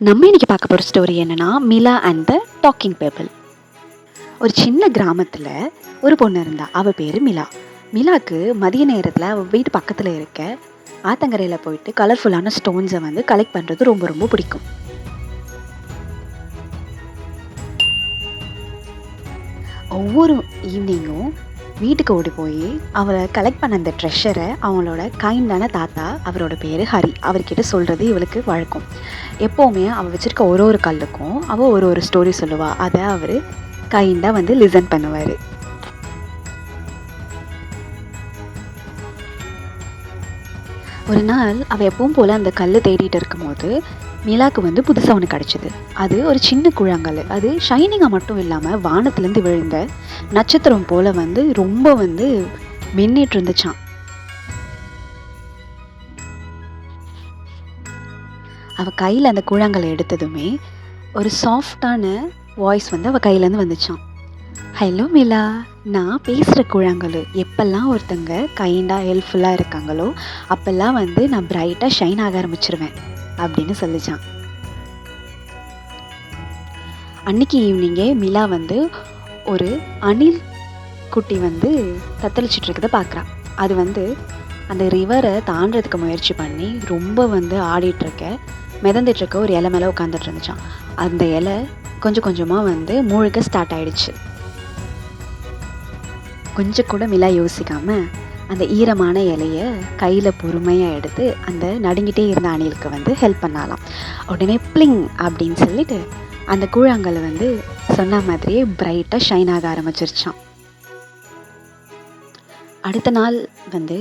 நம்ம இன்னைக்கு பார்க்க போகிற ஸ்டோரி என்னன்னா, மிலா அண்ட் த டாக்கிங் பீப்பிள். ஒரு சின்ன கிராமத்தில் ஒரு பொண்ணு இருந்தா. அவள் பேர் மிலா. மிலாக்கு மதிய நேரத்தில் அவள் வீட்டு பக்கத்தில் இருக்க ஆத்தங்கரையில் போயிட்டு கலர்ஃபுல்லான ஸ்டோன்ஸை வந்து கலெக்ட் பண்ணுறது ரொம்ப ரொம்ப பிடிக்கும். ஒவ்வொரு ஈவினிங்கும் வீட்டுக்கு ஓடி போய் அவளை கலெக்ட் பண்ண அந்த ட்ரெஷரை அவங்களோட கைண்டான தாத்தா, அவரோட பேர் ஹரி, அவர்கிட்ட சொல்கிறது இவளுக்கு வழக்கம். எப்போவுமே அவள் வச்சுருக்க ஒரு ஒரு கல்லுக்கும் அவள் ஒரு ஒரு ஸ்டோரி சொல்லுவாள். அதை அவர் கைண்டாக வந்து லிசன் பண்ணுவார். ஒரு நாள் அவள் எப்பவும் போல் அந்த கல் தேடிட்டு இருக்கும்போது மிலாக்கு வந்து புதுசாக ஒன்று கிடச்சிது. அது ஒரு சின்ன கூழாங்கல். அது ஷைனிங்காக மட்டும் இல்லாமல் வானத்துலேருந்து விழுந்த நட்சத்திரம் போல் வந்து ரொம்ப வந்து மின்னிட்டு இருந்துச்சான். அவள் கையில் அந்த கூழாங்கல்லை எடுத்ததுமே ஒரு சாஃப்டான வாய்ஸ் வந்து அவள் கையிலேருந்து வந்துச்சான். ஹலோ மிலா, நான் பேசுகிற கூழாங்கல். எப்பெல்லாம் ஒருத்தங்க கைண்டாக ஹெல்ப்ஃபுல்லாக இருக்காங்களோ அப்போல்லாம் வந்து நான் பிரைட்டாக ஷைன் ஆக ஆரம்பிச்சிருவேன் அப்படின்னு சொல்லிச்சான். அன்னைக்கு ஈவினிங்கே மிலா வந்து ஒரு அணில் குட்டி வந்து தத்தளிச்சிட்டு இருக்கதை பார்க்குறான். அது வந்து அந்த ரிவரை தாண்டறதுக்கு முயற்சி பண்ணி ரொம்ப வந்து ஆடிட்டுருக்க மிதந்துட்டுருக்க ஒரு இலை மேலே உட்காந்துட்டு இருந்துச்சான். அந்த இலை கொஞ்சம் கொஞ்சமாக வந்து மூழ்க ஸ்டார்ட் ஆகிடுச்சு. கொஞ்சம் கூட மிலா யோசிக்காமல் அந்த ஈரமான இலையை கையில் பொறுமையாக எடுத்து அந்த நடுங்கிட்டே இருந்த அணிலுக்கு வந்து ஹெல்ப் பண்ணலாம். உடனே பிளிங் அப்படின்னு சொல்லிட்டு அந்த கூழாங்கல் வந்து சொன்ன மாதிரியே பிரைட்டாக ஷைன் ஆக ஆரம்பிச்சிருச்சான். அடுத்த நாள் வந்து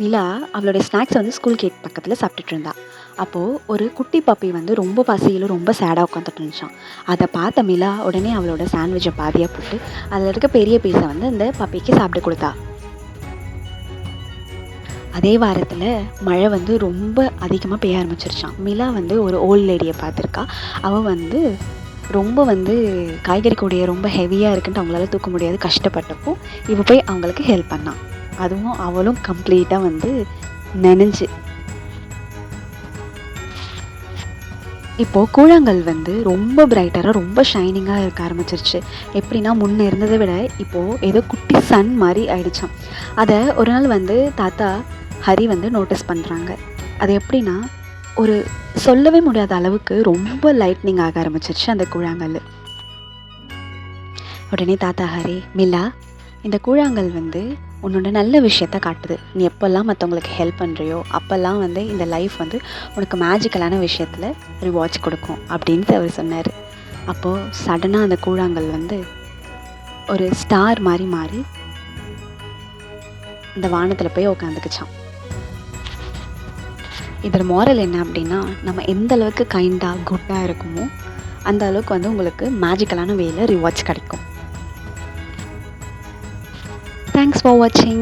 மிலா அவளுடைய ஸ்நாக்ஸ் வந்து ஸ்கூல் கேட் பக்கத்தில் சாப்பிட்டுட்டு இருந்தா. அப்போது ஒரு குட்டி பப்பி வந்து ரொம்ப பசியில் ரொம்ப சேடாக உட்காந்துட்டு இருந்துச்சான். அதை பார்த்த மிலா உடனே அவளோட சாண்ட்விட்சை பாதியாக போட்டு அதில் இருக்க பெரிய பீஸை வந்து அந்த பப்பிக்கு சாப்பிட்டு கொடுத்தா. அதே வாரத்தில் மழை வந்து ரொம்ப அதிகமாக பெய்ய ஆரம்பிச்சிருச்சான். மிலா வந்து ஒரு ஓல்ட் லேடியை பார்த்துருக்கா. அவள் வந்து ரொம்ப வந்து காய்கறி கூடைய ரொம்ப ஹெவியாக இருக்குன்ட்டு அவங்களால தூக்க முடியாது கஷ்டப்பட்டப்போ இவள் போய் அவங்களுக்கு ஹெல்ப் பண்ணான். அதுவும் அவளும் கம்ப்ளீட்டாக வந்து நனைஞ்சு. இப்போது கூழாங்கல் வந்து ரொம்ப பிரைட்டராக ரொம்ப ஷைனிங்காக இருக்க ஆரம்பிச்சிருச்சு. எப்படின்னா முன்னே இருந்ததை விட இப்போது ஏதோ குட்டி சன் மாதிரி ஆயிடுச்சான். அதை ஒரு நாள் வந்து தாத்தா ஹரி வந்து நோட்டீஸ் பண்ணுறாங்க. அது எப்படின்னா ஒரு சொல்லவே முடியாத அளவுக்கு ரொம்ப லைட்னிங் ஆக ஆரம்பிச்சிருச்சு அந்த கூழாங்கல். உடனே தாத்தா ஹரி, மிலா, இந்த கூழாங்கல் வந்து உன்னோட நல்ல விஷயத்த காட்டுது. நீ எப்போல்லாம் மற்றவங்களுக்கு ஹெல்ப் பண்ணுறியோ அப்போல்லாம் வந்து இந்த லைஃப் வந்து உனக்கு மேஜிக்கலான விஷயத்தில் ரிவார்ட்ஸ் கொடுக்கும் அப்படின்ட்டு அவர் சொன்னார். அப்போது சடனாக அந்த கூழாங்கல் வந்து ஒரு ஸ்டார் மாதிரி மாறி இந்த வானத்தில் போய் உட்காந்துக்குச்சான். இதில் மாரல் என்ன அப்படின்னா, நம்ம எந்த அளவுக்கு கைண்டாக குட்டாக இருக்குமோ அந்த அளவுக்கு வந்து உங்களுக்கு மேஜிக்கலான வேல ரிவார்ட்ஸ் கிடைக்கும். Thanks for watching.